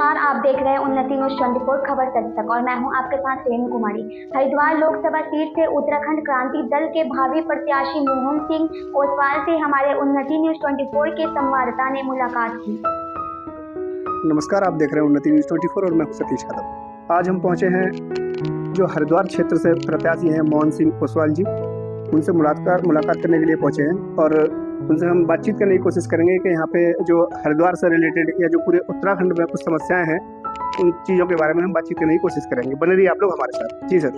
नमस्कार, आप देख रहे हैं उन्नति न्यूज 24 खबर सच तक और मैं हूं आपके साथ रेणु कुमारी। हरिद्वार लोकसभा सीट से उत्तराखंड क्रांति दल के भावी प्रत्याशी मोहन सिंह ओसवाल से हमारे उन्नति न्यूज 24 के संवाददाता ने मुलाकात की। नमस्कार, आप देख रहे हैं उन्नति न्यूज 24 और मैं सतीश यादव। आज हम पहुंचे हैं जो हरिद्वार क्षेत्र से प्रत्याशी हैं मोहन सिंह ओसवाल जी, उनसे मुलाकात करने के लिए पहुंचे हैं और उनसे हम बातचीत करने की कोशिश करेंगे कि यहाँ पे जो हरिद्वार से रिलेटेड या जो पूरे उत्तराखंड में कुछ समस्याएं हैं उन चीज़ों के बारे में हम बातचीत करने की कोशिश करेंगे। बने रहिए आप लोग हमारे साथ। जी सर,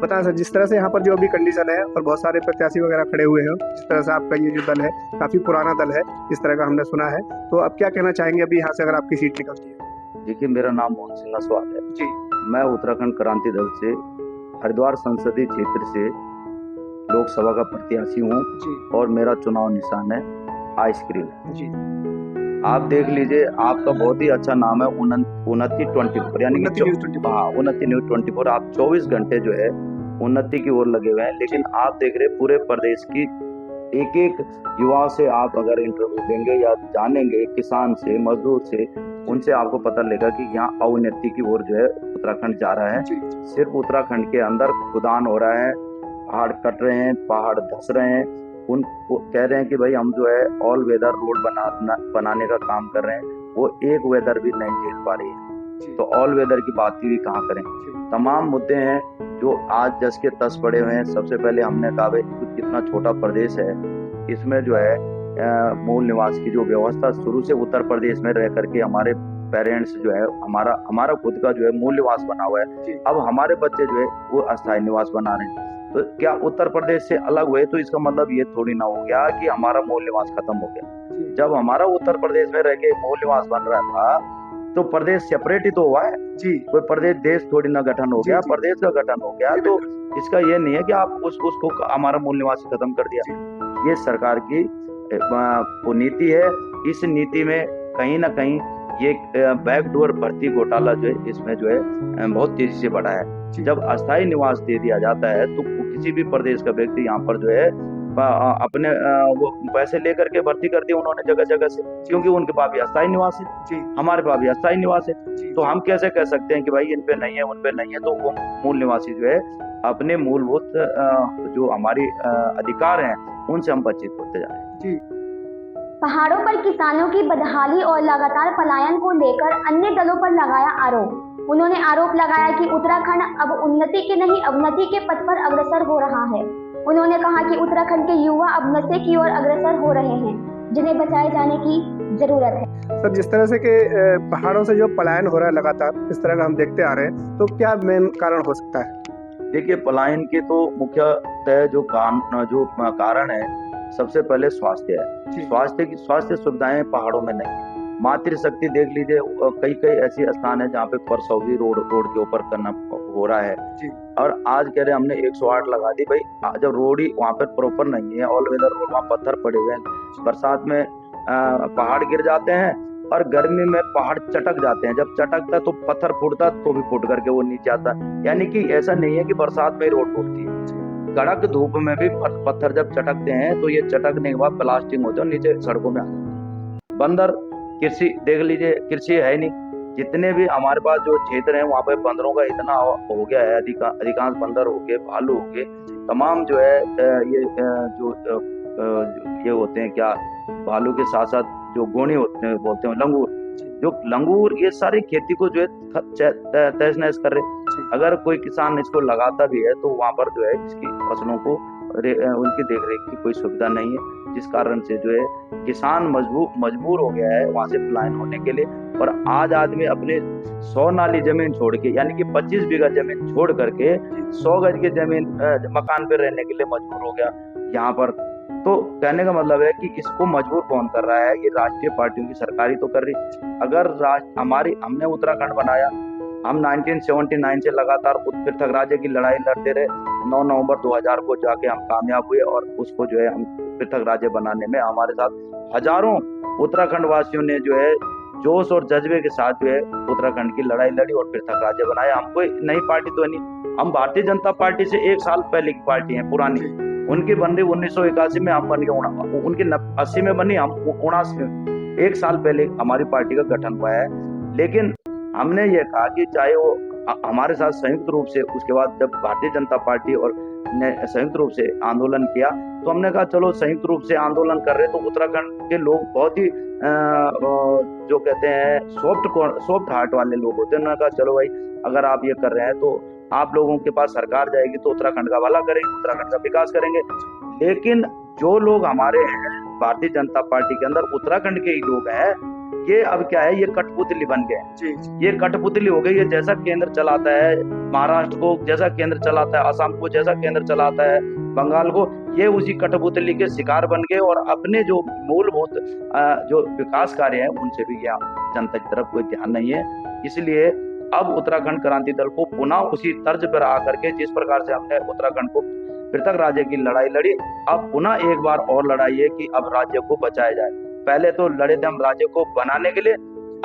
बताएं सर, जिस तरह से यहाँ पर जो अभी कंडीशन है और बहुत सारे प्रत्याशी वगैरह खड़े हुए हैं, जिस तरह से आपका ये जो दल है काफ़ी पुराना दल है, इस तरह का हमने सुना है, तो आप क्या कहना चाहेंगे अभी यहाँ से अगर आपकी सीट निकलती है? देखिए, मेरा नाम मोहन सिंह ओसवाल है जी। मैं उत्तराखंड क्रांति दल से हरिद्वार संसदीय क्षेत्र से लोकसभा का प्रत्याशी हूँ और मेरा चुनाव निशान है आइसक्रीम जी। आप देख लीजिए, आपका बहुत ही अच्छा नाम है उन्नति 24 यानी उन्नति न्यूज 24। आप 24 घंटे जो है उन्नति की ओर लगे हुए हैं, लेकिन आप देख रहे पूरे प्रदेश की एक एक युवा से आप अगर इंटरव्यू देंगे या जानेंगे, किसान से, मजदूर से, उनसे आपको पता लगेगा कि यहाँ अवनति की ओर जो है उत्तराखंड जा रहा है। सिर्फ उत्तराखंड के अंदर खुदान हो रहा है, पहाड़ कट रहे हैं, पहाड़ धस रहे हैं। उनको कह रहे हैं कि भाई हम जो है ऑल वेदर रोड बनाने का काम कर रहे हैं, वो एक वेदर भी नहीं झेल पा रही है, तो ऑल वेदर की बात भी कहाँ करें। तमाम मुद्दे हैं जो आज जस के तस पड़े हुए हैं। सबसे पहले हमने कहा भाई कितना छोटा प्रदेश है, इसमें जो है मूल निवास की जो व्यवस्था शुरू से उत्तर प्रदेश में रह करके हमारे पेरेंट्स जो है हमारा खुद का जो है मूल निवास बना हुआ है, अब हमारे बच्चे जो है वो अस्थायी निवास बना रहे हैं। तो क्या उत्तर प्रदेश से अलग हुए तो इसका मतलब ये थोड़ी ना हो गया कि हमारा मूल निवास खत्म हो गया। जब हमारा उत्तर प्रदेश में रह के मूल निवास बन रहा था तो प्रदेश सेपरेट ही तो हुआ है जी, कोई प्रदेश देश थोड़ी ना गठन हो गया, प्रदेश का गठन हो गया। तो इसका ये नहीं है कि आप उसको हमारा मूल निवास खत्म कर दिया। ये सरकार की नीति है। इस नीति में कहीं ना कहीं ये बैकडोर भर्ती घोटाला जो है इसमें जो है बहुत तेजी से बढ़ा है। जब अस्थायी निवास दे दिया जाता है तो किसी भी प्रदेश का व्यक्ति यहाँ पर जो है अपने वो पैसे लेकर के भर्ती कर दिया उन्होंने जगह जगह से, क्योंकि उनके पास भी अस्थायी निवास है जी, हमारे पास भी अस्थायी निवास है। तो हम कैसे कह सकते हैं कि भाई इन पे नहीं है, उन पे नहीं है? तो वो मूल निवासी जो है अपने मूलभूत जो हमारी अधिकार हैं उनसे हम वंचित होते जा रहे हैं जी। पहाड़ों पर किसानों की बदहाली और लगातार पलायन को लेकर अन्य दलों पर लगाया आरोप। उन्होंने आरोप लगाया कि उत्तराखंड अब उन्नति के नहीं अवनति के पथ पर अग्रसर हो रहा है। उन्होंने कहा कि उत्तराखंड के युवा अब नशे की ओर अग्रसर हो रहे हैं, जिन्हें बचाए जाने की जरूरत है। सर, जिस तरह से कि पहाड़ों से जो पलायन हो रहा है लगातार, इस तरह का हम देखते आ रहे हैं, तो क्या मेन कारण हो सकता है? देखिए, पलायन के तो मुख्यतः जो कारण है, सबसे पहले स्वास्थ्य है। स्वास्थ्य सुविधाएं पहाड़ों में नहीं है। मातृशक्ति देख लीजिए, कई ऐसे स्थान है जहाँ पे परसौगी रोड के ऊपर करना हो रहा है जी। और आज कह रहे हमने 108 लगा दी। भाई जब रोड ही वहाँ पर प्रॉपर नहीं है, ऑल वेदर रोड, वहाँ पत्थर पड़े हुए हैं, बरसात में पहाड़ गिर जाते हैं और गर्मी में पहाड़ चटक जाते हैं। जब चटकता तो पत्थर फूटता तो भी फूट करके वो नीचे आता। यानी कि ऐसा नहीं है कि बरसात में रोड टूटती है, कड़क धूप में भी पत्थर जब चटकते हैं तो ये चटकने के बाद प्लास्टिक होते हैं, नीचे सड़कों में आ जाते हैं। बंदर, कृषि देख लीजिए, कृषि है नहीं। जितने भी हमारे पास जो क्षेत्र हैं वहाँ पे बंदरों का इतना हो गया है, अधिकांश बंदर हो गए, भालू हो गए, तमाम जो है ये होते हैं क्या, भालू के साथ साथ जो गोणी होते हैं, बोलते हैं लंगूर, ये सारी खेती को जो है तहस नहस कर रहे। अगर कोई किसान इसको लगाता भी है तो वहाँ पर जो है इसकी फसलों को उनकी देखरेख की कोई सुविधा नहीं है, जिस कारण से जो है किसान मजबूर हो गया है वहाँ से पलायन होने के लिए। और आज आदमी अपने 100 नाली जमीन छोड़ के, यानी कि 25 बीघा जमीन छोड़ करके 100 गज की जमीन मकान पे रहने के लिए मजबूर हो गया यहाँ पर। तो कहने का मतलब है कि इसको मजबूर कौन कर रहा है? ये राष्ट्रीय पार्टियों की सरकारी तो कर रही। अगर हमने उत्तराखंड बनाया, हम 1979 से लगातार पृथक राज्य की लड़ाई लड़ते रहे। 9 नवंबर 2000 को जाके हम कामयाब हुए और उसको जो है हम पृथक राज्य बनाने में हमारे साथ हजारों उत्तराखंड वासियों ने जो है जोश और जज्बे के साथ जो है उत्तराखंड की लड़ाई लड़ी और पृथक राज्य बनाया। हम कोई नई पार्टी तो नहीं, हम भारतीय जनता पार्टी से 1 साल पहले की पार्टी है, पुरानी। उनकी बनी 1981 में, हम बन गए उनकी 80 में बनी, हम 79 में। 1 साल पहले हमारी पार्टी का गठन हुआ है। लेकिन हमने ये कहा कि चाहे वो हमारे साथ संयुक्त रूप से, उसके बाद जब भारतीय जनता पार्टी और ने संयुक्त रूप से आंदोलन किया तो हमने कहा चलो संयुक्त रूप से आंदोलन कर रहे तो उत्तराखंड के लोग बहुत ही जो कहते हैं सॉफ्ट हार्ट वाले लोग होते हैं। उन्होंने कहा चलो भाई अगर आप ये कर रहे हैं तो आप लोगों के पास सरकार जाएगी तो उत्तराखंड का भला करेंगे, उत्तराखंड का विकास करेंगे। लेकिन जो लोग हमारे हैं भारतीय जनता पार्टी के अंदर उत्तराखंड के ही लोग हैं, ये अब क्या है, ये कठपुतली बन गए। ये कठपुतली हो गई है। जैसा केंद्र चलाता है महाराष्ट्र को, जैसा केंद्र चलाता है असम को, जैसा केंद्र चलाता है बंगाल को, ये उसी कठपुतली के शिकार बन गए और अपने जो मूलभूत जो विकास कार्य है उनसे भी यहाँ जनता की तरफ कोई ध्यान नहीं है। इसलिए अब उत्तराखंड क्रांति दल को पुनः उसी तर्ज पर आकर के जिस प्रकार से हमने उत्तराखंड को पृथक राज्य की लड़ाई लड़ी, अब पुनः एक बार और लड़ाई है कि अब राज्य को बचाया जाए। पहले तो लड़े थे हम राज्य को बनाने के लिए,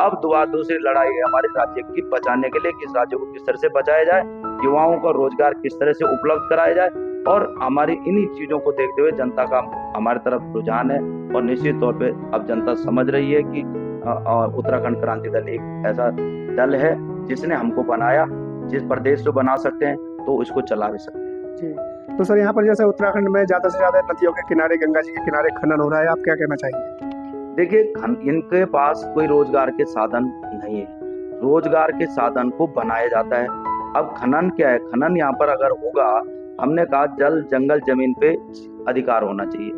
अब दूसरी लड़ाई है हमारे राज्य की बचाने के लिए कि इस राज्य को किस तरह से बचाया जाए, युवाओं को रोजगार किस तरह से उपलब्ध कराया जाए। और हमारी इन्हीं चीजों को देखते हुए जनता का हमारी तरफ रुझान है और निश्चित तौर पे अब जनता समझ रही है कि उत्तराखंड क्रांति दल एक ऐसा दल है जिसने हमको बनाया, जिस प्रदेश को बना सकते हैं तो इसको चला भी सकते हैं। जी तो सर, यहाँ पर जैसे उत्तराखंड में ज्यादा से ज्यादा नदियों के किनारे, गंगा जी के किनारे खनन हो रहा है, आप क्या कहना चाहेंगे? देखिए, इनके पास कोई रोजगार के साधन नहीं है, रोजगार के साधन को बनाया जाता है। अब खनन क्या है, खनन यहाँ पर अगर होगा, हमने कहा जल जंगल जमीन पे अधिकार होना चाहिए।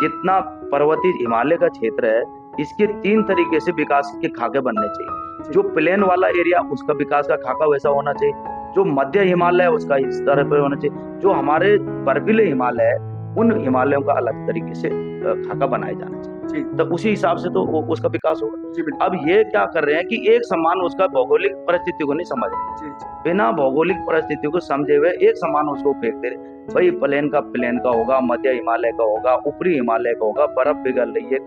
जितना पर्वतीय हिमालय का क्षेत्र है इसके 3 तरीके से विकास के खाके बनने चाहिए। जो प्लेन वाला एरिया उसका विकास का खाका वैसा होना चाहिए, जो मध्य हिमालय है उसका इस तरह पर होना चाहिए, जो हमारे बर्फीले हिमालय है उन हिमालयों का अलग तरीके से खाका बनाया जाना चाहिए। तो उसी हिसाब से तो उसका विकास होगा। अब ये क्या कर रहे हैं कि एक समान उसका भौगोलिक परिस्थिति को नहीं समझ रहे, बिना भौगोलिक परिस्थिति को समझे हुए एक समान उसको फेंक दे रहे। भाई प्लेन का होगा, मध्य हिमालय का होगा, ऊपरी हिमालय का होगा, बर्फ पिघल रही है,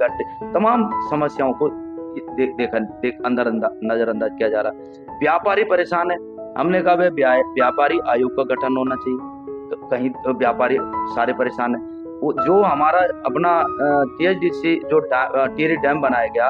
तमाम समस्याओं को नजरअंदाज किया जा रहा है। व्यापारी परेशान है, हमने कहा भाई व्यापारी आयोग का गठन होना चाहिए। तो कहीं तो व्यापारी सारे परेशान है। वो जो हमारा अपना THDC जो टिहरी डैम बनाया गया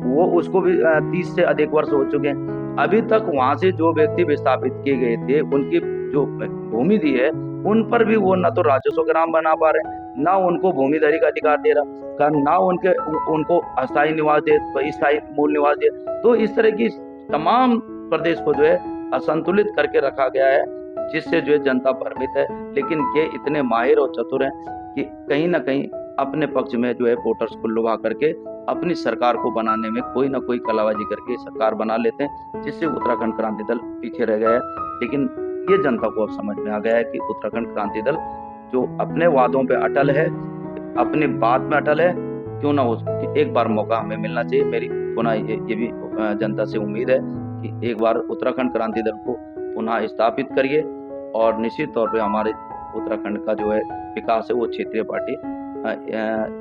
वो उसको भी 30 से अधिक वर्ष हो चुके हैं। अभी तक वहां से जो व्यक्ति विस्थापित किए गए थे उनकी जो भूमि दी है उन पर भी वो न तो राजस्व ग्राम बना पा रहे, ना उनको भूमिधरी का अधिकार दे रहा, ना उनको अस्थायी निवास दे, स्थायी मूल निवास दे। तो इस तरह की तमाम प्रदेश को जो है असंतुलित करके रखा गया है, जिससे जो है जनता भ्रमित है। लेकिन ये इतने माहिर और चतुर हैं कि कहीं ना कहीं अपने पक्ष में जो है वोटर्स को लुभा करके अपनी सरकार को बनाने में कोई ना कोई कलाबाजी करके सरकार बना लेते हैं, जिससे उत्तराखंड क्रांति दल पीछे रह गया है। लेकिन ये जनता को अब समझ में आ गया है कि उत्तराखंड क्रांति दल जो अपने वादों पे अटल है, अपनी बात में अटल है, क्यों ना हो एक बार मौका हमें मिलना चाहिए। मेरी पुनः ये भी जनता से उम्मीद है कि एक बार उत्तराखंड क्रांति दल को पुनः स्थापित करिए और निश्चित तौर पे हमारे उत्तराखंड का जो है विकास है वो क्षेत्रीय पार्टी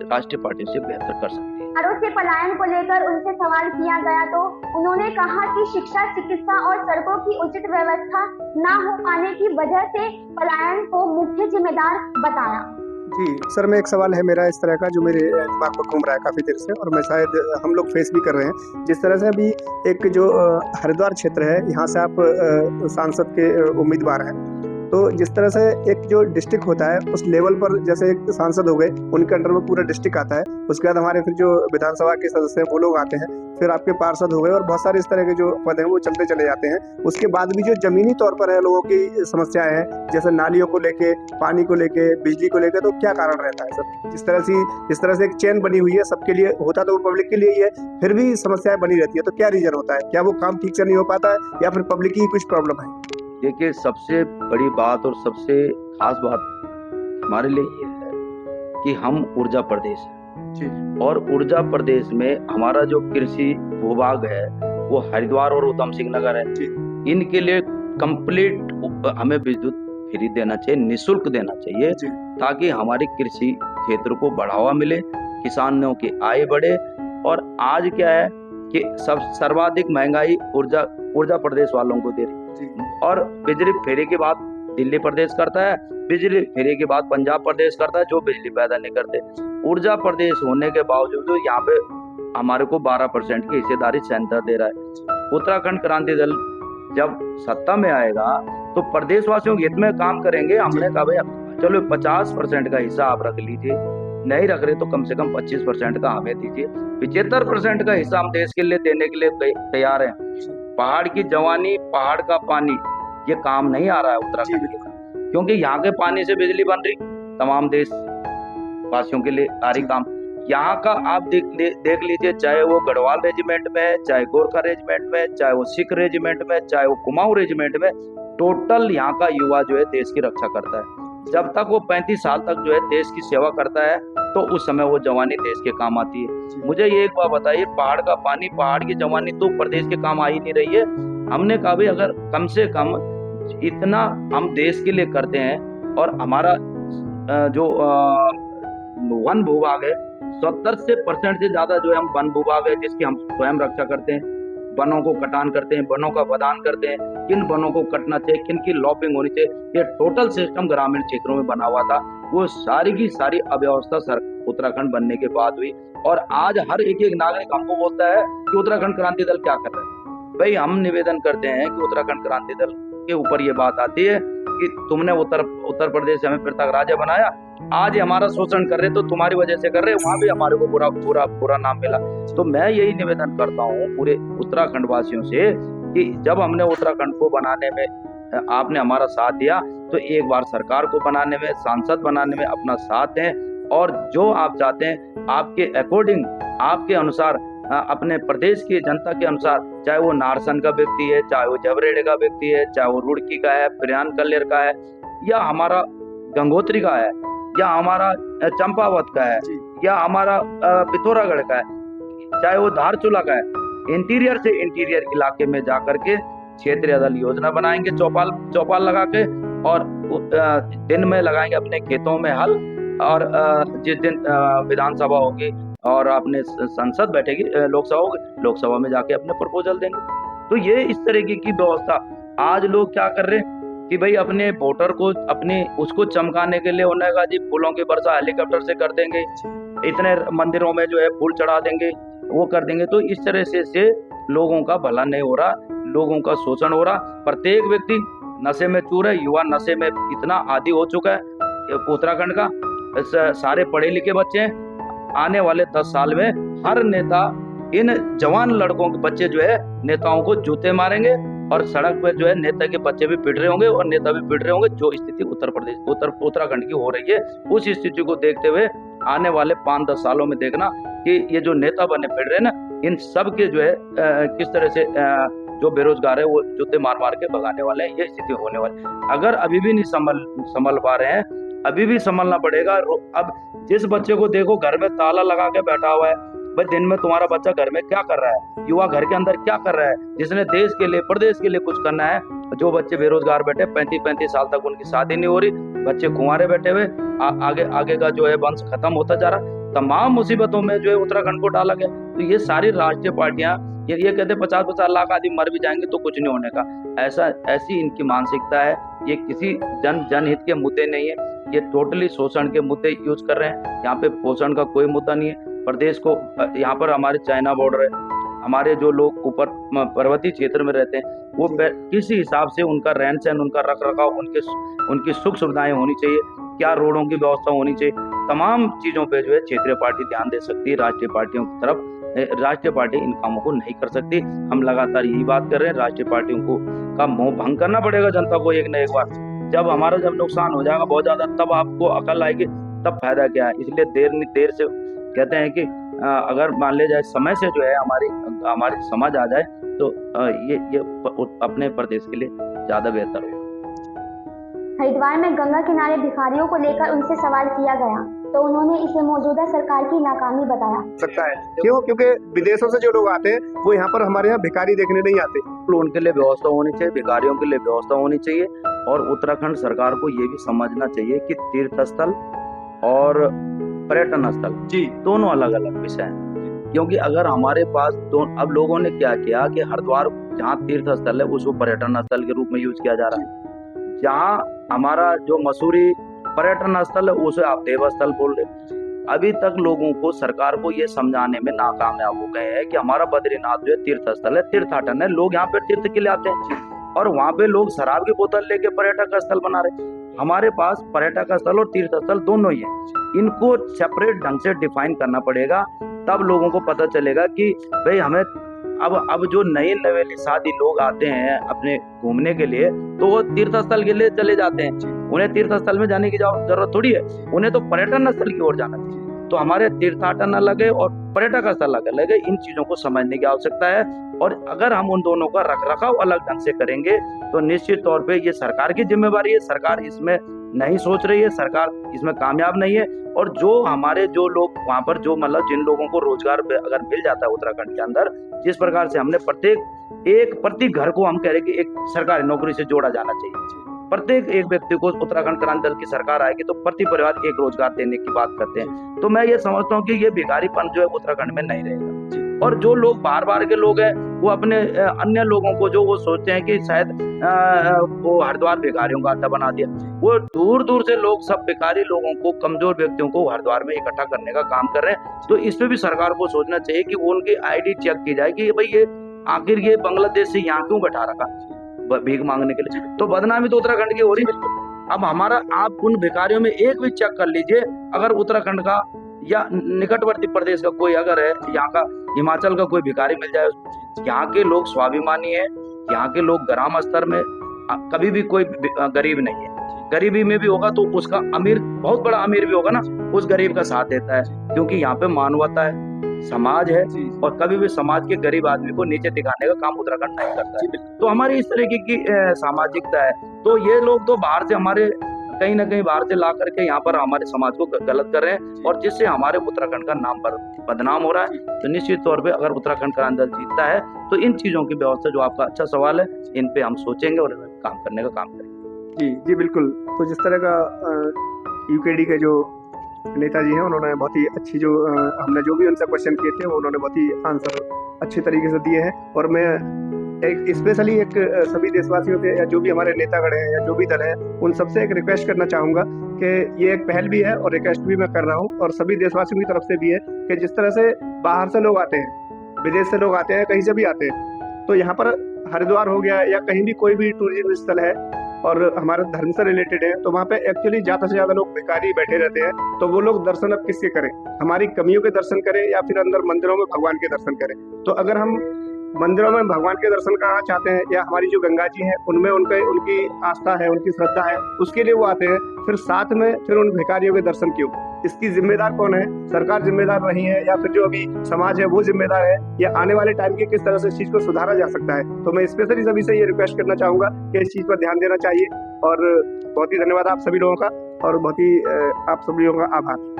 राष्ट्रीय पार्टी से बेहतर कर सकती है। बिहारों से पलायन को लेकर उनसे सवाल किया गया तो उन्होंने कहा कि शिक्षा, चिकित्सा और सड़कों की उचित व्यवस्था न हो पाने की वजह से पलायन को मुख्य जिम्मेदार बताया। जी सर, मैं एक सवाल है मेरा इस तरह का जो मेरे दिमाग में घूम रहा है काफ़ी देर से और मैं शायद हम लोग फेस भी कर रहे हैं। जिस तरह से अभी एक जो हरिद्वार क्षेत्र है, यहाँ से आप सांसद के उम्मीदवार हैं, तो जिस तरह से एक जो डिस्ट्रिक्ट होता है उस लेवल पर जैसे एक सांसद हो गए, उनके अंडर में पूरा डिस्ट्रिक्ट आता है। उसके बाद हमारे फिर जो विधानसभा के सदस्य हैं वो लोग आते हैं, फिर आपके पार्षद हो गए और बहुत सारे इस तरह के जो पद हैं वो चलते चले जाते हैं। उसके बाद भी जो जमीनी तौर पर है लोगों की समस्याएं हैं, जैसे नालियों को लेके, पानी को लेके, बिजली को लेके, तो क्या कारण रहता है सर? जिस तरह से एक चेन बनी हुई है, सबके लिए होता तो वो पब्लिक के लिए ही है, फिर भी समस्याएं बनी रहती है, तो क्या रीजन होता है? क्या वो काम ठीक से नहीं हो पाता है या फिर पब्लिक की कुछ प्रॉब्लम है? देखिए, सबसे बड़ी बात और सबसे खास बात हमारे लिए ये है कि हम ऊर्जा प्रदेश हैं और ऊर्जा प्रदेश में हमारा जो कृषि भूभाग है वो हरिद्वार और उधम सिंह नगर है। इनके लिए कंप्लीट हमें विद्युत फ्री देना चाहिए, निःशुल्क देना चाहिए, ताकि हमारी कृषि क्षेत्र को बढ़ावा मिले, किसानों की आय बढ़े। और आज क्या है कि सर्वाधिक महंगाई ऊर्जा प्रदेश वालों को दे रही, और बिजली फ्री के बाद दिल्ली प्रदेश करता है, बिजली फ्री के बाद पंजाब प्रदेश करता है, जो बिजली पैदा नहीं करते। ऊर्जा प्रदेश होने के बावजूद यहाँ पे हमारे को 12% की हिस्सेदारी सेंटर दे रहा है। उत्तराखंड क्रांति दल जब सत्ता में आएगा तो प्रदेशवासियों के हित में काम करेंगे। हमने कहा भाई चलो 50% का हिस्सा आप रख लीजिए, नहीं रख रहे तो कम से कम 25% का हमें दीजिए। 75% का हिस्सा हम देश के लिए देने के लिए तैयार हैं। पहाड़ की जवानी, पहाड़ का पानी, ये काम नहीं आ रहा है उत्तराखंड के, क्योंकि यहाँ के पानी से बिजली बन रही, तमाम देश वासियों के लिए सारी काम। यहाँ का आप देख लीजिए, चाहे वो गढ़वाल रेजिमेंट में, चाहे गोरखा रेजिमेंट में, चाहे वो सिख रेजिमेंट में, चाहे वो कुमाऊं रेजिमेंट में, टोटल यहाँ का युवा जो है देश की रक्षा करता है। जब तक वो 35 साल तक जो है देश की सेवा करता है तो उस समय वो जवानी देश के काम आती है। मुझे ये एक बात बताइए, पहाड़ का पानी, पहाड़ की जवानी तो प्रदेश के काम आ ही नहीं रही है। हमने कहा भाई अगर कम से कम इतना हम देश के लिए करते हैं, और हमारा जो वन भूभाग है 70% से ज्यादा जो है हम वन भूभाग है जिसकी हम स्वयं रक्षा करते हैं, वनों को कटान करते हैं, वनों का वधान करते हैं, किन वनों को कटना चाहिए, किन की लॉपिंग होनी चाहिए, ये टोटल सिस्टम ग्रामीण क्षेत्रों में बना हुआ था। वो सारी की सारी अव्यवस्था उत्तराखंड बनने के बाद हुई, और आज हर एक नागरिक हमको बोलता है कि उत्तराखंड क्रांति दल क्या कर रहा है। भाई हम निवेदन करते हैं कि उत्तराखंड क्रांति दल के ऊपर ये बात आती है कि तुमने उत्तर प्रदेश से हमें पृथक राज्य बनाया, आज हमारा शोषण कर रहे तो तुम्हारी वजह से कर रहे, वहां भी हमारे को बुरा नाम मिला। तो मैं यही निवेदन करता हूँ पूरे उत्तराखंड वासियों से कि जब हमने उत्तराखंड को बनाने में आपने हमारा साथ दिया, तो एक बार सरकार को बनाने में, सांसद बनाने में अपना साथ दें, और जो आप चाहते हैं आपके अकॉर्डिंग, आपके अनुसार, अपने प्रदेश की जनता के अनुसार, चाहे वो नारसन का व्यक्ति है, चाहे वो जबरेड़े का व्यक्ति है, चाहे वो रुड़की का है, प्रयान कल्लेर का है, या हमारा गंगोत्री का है, या हमारा चंपावत का है, या हमारा पिथौरागढ़ का है, चाहे वो धारचूला का है, इंटीरियर से इंटीरियर इलाके में जाकर के क्षेत्रीय दल योजना बनाएंगे, चौपाल लगा के, और दिन में लगाएंगे अपने खेतों में हल, और जिस दिन विधानसभा होगी और अपने संसद बैठेगी, लोकसभा में जाके अपने प्रपोजल देंगे। तो ये इस तरीके की व्यवस्था आज लोग क्या कर रहे हैं कि भाई अपने वोटर को उसको चमकाने के लिए उन्होंने कहा जी फूलों की वर्षा हेलीकॉप्टर से कर देंगे, इतने मंदिरों में जो है फूल चढ़ा देंगे, वो कर देंगे। तो इस तरह से लोगों का भला नहीं हो रहा, लोगों का शोषण हो रहा। प्रत्येक व्यक्ति नशे में चूर है, युवा नशे में इतना आदी हो चुका है उत्तराखंड का। सारे पढ़े लिखे बच्चे हैं, आने वाले 10 साल में हर नेता इन जवान लड़कों के बच्चे जो है नेताओं को जूते मारेंगे, और सड़क पर जो है नेता के बच्चे भी पिट रहे होंगे और नेता भी पिट रहे होंगे। जो स्थिति उत्तराखंड की हो रही है, उस स्थिति को देखते हुए आने वाले 5-10 सालों में देखना कि ये जो नेता बने फिर रहे ना, इन सब के जो है किस तरह से जो बेरोजगार है वो जूते मार मार के भगाने वाले हैं। ये स्थिति होने वाली, अगर अभी भी नहीं संभल पा रहे हैं, अभी भी संभलना पड़ेगा। अब जिस बच्चे को देखो घर में ताला लगा के बैठा हुआ है, भाई दिन में तुम्हारा बच्चा घर में क्या कर रहा है, युवा घर के अंदर क्या कर रहा है, जिसने देश के लिए प्रदेश के लिए कुछ करना है। जो बच्चे बेरोजगार बैठे 35 साल तक उनकी शादी नहीं हो रही, बच्चे कुंवारे बैठे हुए, आगे का जो है वंश खत्म होता जा रहा। तमाम मुसीबतों में जो है उत्तराखंड को डाला गया। तो ये सारी राष्ट्रीय पार्टियां ये कहते 50-50 लाख आदमी मर भी जाएंगे तो कुछ नहीं होने का, ऐसी इनकी मानसिकता है। ये किसी जनहित के मुद्दे नहीं है, ये टोटली शोषण के मुद्दे यूज कर रहे हैं। यहाँ पे पोषण का कोई मुद्दा नहीं है। प्रदेश को यहाँ पर हमारे चाइना बॉर्डर है, हमारे जो लोग ऊपर पर्वतीय क्षेत्र में रहते हैं वो किसी हिसाब से उनका रहन सहन, उनका रख रखाव, उनकी सुख सुविधाएं होनी चाहिए, क्या रोडों की व्यवस्था होनी चाहिए, तमाम चीजों पे जो है क्षेत्रीय पार्टी ध्यान दे सकती है। राष्ट्रीय पार्टियों की तरफ राष्ट्रीय पार्टी इन कामों को नहीं कर सकती। हम लगातार यही बात कर रहे हैं, राष्ट्रीय पार्टियों को का मोह भंग करना पड़ेगा जनता को एक न एक बार। जब नुकसान हो जाएगा बहुत ज्यादा, तब आपको अकल आएगी, तब फायदा क्या है। इसलिए देर से कहते हैं कि अगर मान लिया जाए समय से जो है हमारी समझ आ जाए तो ये अपने प्रदेश के लिए ज्यादा बेहतर होगा। हरिद्वार में गंगा किनारे भिखारियों को लेकर उनसे सवाल किया गया तो उन्होंने इसे मौजूदा सरकार की नाकामी बताया। सकता है क्यों? क्योंकि विदेशों से जो लोग आते हैं वो यहाँ पर हमारे यहाँ भिखारी देखने नहीं आते। तो उनके लिए व्यवस्था होनी चाहिए, भिखारियों के लिए व्यवस्था होनी चाहिए। और उत्तराखंड सरकार को ये भी समझना चाहिए कि तीर्थ स्थल और पर्यटन स्थल जी दोनों अलग अलग विषय हैं। क्योंकि अगर हमारे पास अब लोगों ने क्या किया कि हरिद्वार जहाँ तीर्थ स्थल है उसको पर्यटन स्थल के रूप में यूज किया जा रहा है। जहाँ हमारा जो मसूरी पर्यटन स्थल है उसे आप देवस्थल बोल रहे। अभी तक लोगों को, सरकार को ये समझाने में नाकामयाब हो गए हैं कि हमारा बद्रीनाथ जो है तीर्थ स्थल है, तीर्थाटन है, लोग यहाँ पे तीर्थ के लिए आते हैं और वहाँ पे लोग शराब की बोतल लेके पर्यटक स्थल बना रहे। हमारे पास पर्यटक स्थल और तीर्थ स्थल दोनों ही है, इनको सेपरेट ढंग से डिफाइन करना पड़ेगा, तब लोगों को पता चलेगा कि भाई हमें अब जो नई नवेली शादी लोग आते हैं अपने घूमने के लिए, तो वो तीर्थ स्थल के लिए चले जाते हैं, उन्हें तीर्थ स्थल में जाने की जरूरत थोड़ी है, उन्हें तो पर्यटन स्थल की ओर जाना चाहिए। तो हमारे तीर्थाटन अलग है और पर्यटक स्थल अलग है, इन चीजों को समझने की आवश्यकता है। और अगर हम उन दोनों का रखरखाव अलग ढंग से करेंगे तो निश्चित तौर पे ये सरकार की जिम्मेवारी है, सरकार इसमें नहीं सोच रही है, सरकार इसमें कामयाब नहीं है। और जो हमारे जो लोग वहाँ पर जो मतलब जिन लोगों को रोजगार अगर मिल जाता है उत्तराखंड के अंदर, जिस प्रकार से हमने प्रति घर को हम कह रहे कि एक सरकारी नौकरी से जोड़ा जाना चाहिए, प्रत्येक एक व्यक्ति को उत्तराखंड क्रांति दल की सरकार आएगी तो प्रति परिवार एक रोजगार देने की बात करते हैं। तो मैं ये समझता हूँ कि ये भिखारीपन जो है उत्तराखंड में नहीं रहेगा। और जो लोग बाहर के लोग हैं वो अपने अन्य लोगों को जो वो सोचते हैं कि शायद वो हरिद्वार भिखारियों का अड्डा बना दिया, वो दूर दूर से लोग सब भिखारी लोगों को, कमजोर व्यक्तियों को हरिद्वार में इकट्ठा करने का काम कर रहे हैं। तो इस पे भी सरकार को सोचना चाहिए कि वो उनकी आईडी चेक की जाए कि भाई ये आखिर ये बांग्लादेश से यहाँ क्यों बैठा रखा भीख मांगने के लिए। तो बदनामी तो उत्तराखंड की हो रही है। अब हमारा आप उन भिखारियों में एक भी चेक कर लीजिए, अगर उत्तराखंड का या निकटवर्ती प्रदेश का कोई अगर है, यहाँ का हिमाचल का कोई भिखारी मिल जाए, यहाँ के लोग स्वाभिमानी है, यहाँ के लोग ग्राम स्तर में कभी भी कोई गरीब नहीं है। गरीबी में भी होगा तो उसका अमीर, बहुत बड़ा अमीर भी होगा ना, उस गरीब का साथ देता है, क्योंकि यहाँ पे मानवता है, समाज है, और कभी भी समाज के गरीब आदमी को नीचे दिखाने का काम उत्तराखंड नहीं करता है। तो हमारी इस तरीके की सामाजिकता है। तो ये लोग तो बाहर से हमारे कहीं ना कहीं बाहर से ला करके यहाँ पर हमारे समाज को गलत कर रहे हैं, और जिससे हमारे उत्तराखंड का नाम पर बदनाम हो रहा है। तो निश्चित तौर पे अगर उत्तराखंड क्रांति दल जीतता है तो इन चीजों की व्यवस्था, जो आपका अच्छा सवाल है, इन पे हम सोचेंगे और काम करने का काम करेंगे। जी जी बिल्कुल। तो जिस तरह का यूकेडी के जो नेताजी हैं, उन्होंने बहुत ही अच्छी जो हमने जो भी उनसे क्वेश्चन किए थे वो उन्होंने बहुत ही आंसर अच्छे तरीके से दिए हैं। और मैं एक स्पेशली एक सभी देशवासियों से, या जो भी हमारे नेतागण हैं या जो भी दल है, उन सबसे एक रिक्वेस्ट करना चाहूँगा कि ये एक पहल भी है और रिक्वेस्ट भी मैं कर रहा हूँ, और सभी देशवासियों की तरफ से भी है कि जिस तरह से बाहर से लोग आते हैं, विदेश से लोग आते हैं, कहीं से भी आते हैं, तो यहाँ पर हरिद्वार हो गया या कहीं भी कोई भी टूरिज्म स्थल है और हमारे धर्म से रिलेटेड है, तो वहाँ पे एक्चुअली ज़्यादा से ज़्यादा लोग भिखारी बैठे रहते हैं। तो वो लोग दर्शन अब किसके करें? हमारी कमियों के दर्शन करें या फिर अंदर मंदिरों में भगवान के दर्शन करें? तो अगर हम मंदिरों में भगवान के दर्शन करना चाहते हैं, या हमारी जो गंगा जी हैं उनमें उनकी आस्था है, उनकी श्रद्धा है, उसके लिए वो आते हैं, फिर साथ में फिर उन भिखारियों के दर्शन क्यों? इसकी जिम्मेदार कौन है? सरकार जिम्मेदार नहीं है, या फिर जो अभी समाज है वो जिम्मेदार है, या आने वाले टाइम के किस तरह से इस चीज को सुधारा जा सकता है? तो मैं स्पेशली सभी से ये रिक्वेस्ट करना चाहूंगा कि इस चीज पर ध्यान देना चाहिए। और बहुत ही धन्यवाद आप सभी लोगों का, और बहुत ही आप सभी लोगों का आभार।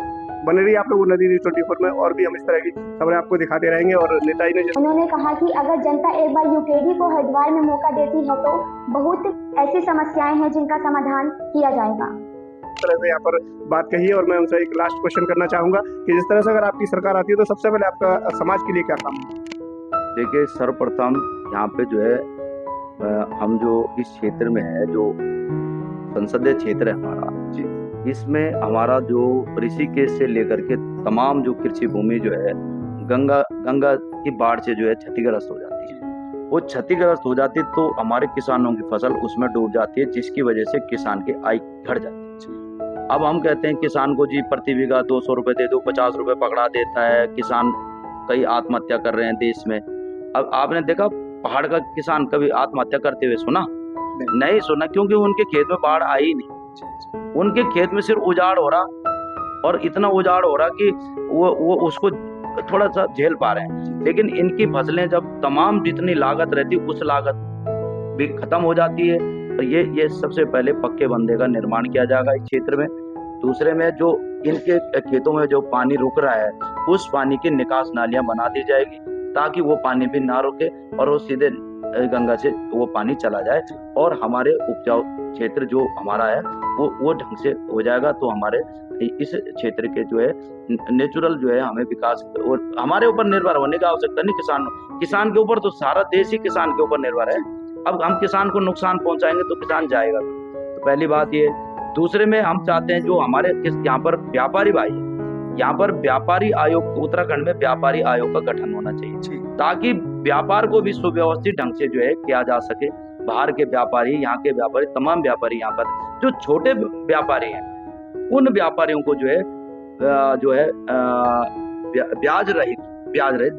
बने रहिए आप लोग उन्नति न्यूज़ 24 में, और भी हम इस तरह की खबरें आपको दिखाते रहेंगे। और नेताजी ने उन्होंने कहा कि अगर जनता एक बार यूकेडी को हरिद्वार में मौका देती है तो बहुत ऐसी समस्याएं हैं जिनका समाधान किया जाएगा। इस तरह से यहाँ पर बात कही है। और मैं उनसे एक लास्ट क्वेश्चन करना चाहूंगा कि जिस तरह से अगर आपकी सरकार आती है तो सबसे पहले आपका समाज के लिए क्या काम है? देखिए, सर्वप्रथम यहाँ पे जो है हम जो इस क्षेत्र में है, जो संसदीय क्षेत्र है हमारा, इसमें हमारा जो ऋषिकेश से लेकर के तमाम जो कृषि भूमि जो है गंगा की बाढ़ से जो है क्षतिग्रस्त हो जाती है। वो क्षतिग्रस्त हो जाती है तो हमारे किसानों की फसल उसमें डूब जाती है, जिसकी वजह से किसान की आय घट जाती है। अब हम कहते हैं किसान को जी प्रति बीघा 200 रुपये दे दो, 50 रुपये पकड़ा देता है। किसान कई आत्महत्या कर रहे हैं देश में। अब आपने देखा पहाड़ का किसान कभी आत्महत्या करते हुए सुना? नहीं सुना, क्योंकि उनके खेत में बाढ़ आई नहीं। उनके खेत में सिर्फ उजाड़ हो रहा, और इतना उजाड़ हो रहा कि वो उसको थोड़ा सा झेल पा रहे हैं। लेकिन इनकी फसलें जब तमाम जितनी लागत रहती है उस लागत भी खत्म हो जाती है। तो ये सबसे पहले पक्के बंधे का निर्माण किया जाएगा इस क्षेत्र में। दूसरे में जो इनके खेतों में जो पानी रुक रहा है उस पानी की निकास नालियां बना दी जाएगी, ताकि वो पानी भी ना रुके और वो सीधे गंगा से वो पानी चला जाए, और हमारे उपजाऊ क्षेत्र जो हमारा है वो ढंग से हो जाएगा। तो हमारे इस क्षेत्र के जो है नेचुरल जो है हमें विकास, और हमारे ऊपर निर्भर होने की आवश्यकता नहीं किसान के ऊपर, तो सारा देश ही किसान के ऊपर निर्भर है। अब हम किसान को नुकसान पहुंचाएंगे तो किसान जाएगा। तो पहली बात ये। दूसरे में हम चाहते हैं जो हमारे यहाँ पर व्यापारी भाई है, यहाँ पर व्यापारी आयोग, उत्तराखंड में व्यापारी आयोग का गठन होना चाहिए ताकि व्यापार को भी सुव्यवस्थित ढंग से जो है किया जा सके। बाहर के व्यापारी, यहाँ के व्यापारी, तमाम व्यापारी यहाँ पर जो छोटे व्यापारी हैं उन व्यापारियों को जो है ब्याज रहित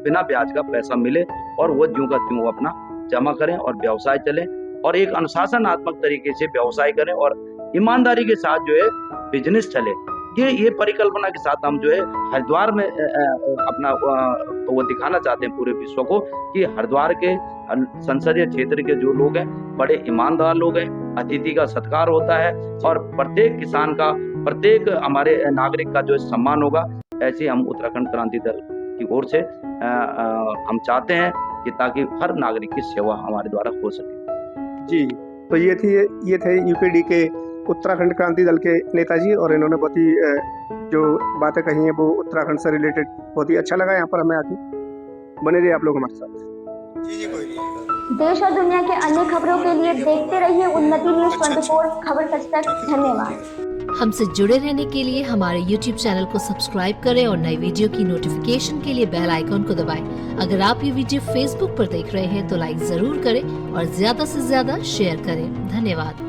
बिना ब्याज का पैसा मिले और वो ज्यों का त्यों अपना जमा करें और व्यवसाय चले और एक अनुशासनात्मक तरीके से व्यवसाय करें और ईमानदारी के साथ जो है बिजनेस चले। ये परिकल्पना के साथ हम जो है हरिद्वार में अपना वो दिखाना चाहते हैं पूरे विश्व को कि हरिद्वार के संसदीय क्षेत्र के जो लोग हैं बड़े ईमानदार लोग हैं, अतिथि का सत्कार होता है और प्रत्येक किसान का, प्रत्येक हमारे नागरिक का जो है सम्मान होगा। ऐसे हम उत्तराखंड क्रांति दल की ओर से हम चाहते हैं कि ताकि हर नागरिक की सेवा हमारे द्वारा हो सके। जी, तो ये थे यूपीडी के उत्तराखंड क्रांति दल के नेताजी और इन्होंने बहुत ही जो बातें कही हैं वो उत्तराखंड से रिलेटेड बहुत ही अच्छा लगा यहाँ पर हमें आके। बने रहिए आप लोग हमारे साथ। जी कोई नहीं। देश और दुनिया के अन्य खबरों के लिए देखते रहिए उन्नति न्यूज 24 खबर सच तक। धन्यवाद। हमसे जुड़े रहने के लिए हमारे YouTube चैनल को सब्सक्राइब करें और नई वीडियो की नोटिफिकेशन के लिए बेल आइकॉन को दबाएं। अगर आप ये वीडियो Facebook पर देख रहे हैं तो लाइक जरूर करें और ज्यादा से ज्यादा शेयर करें। धन्यवाद।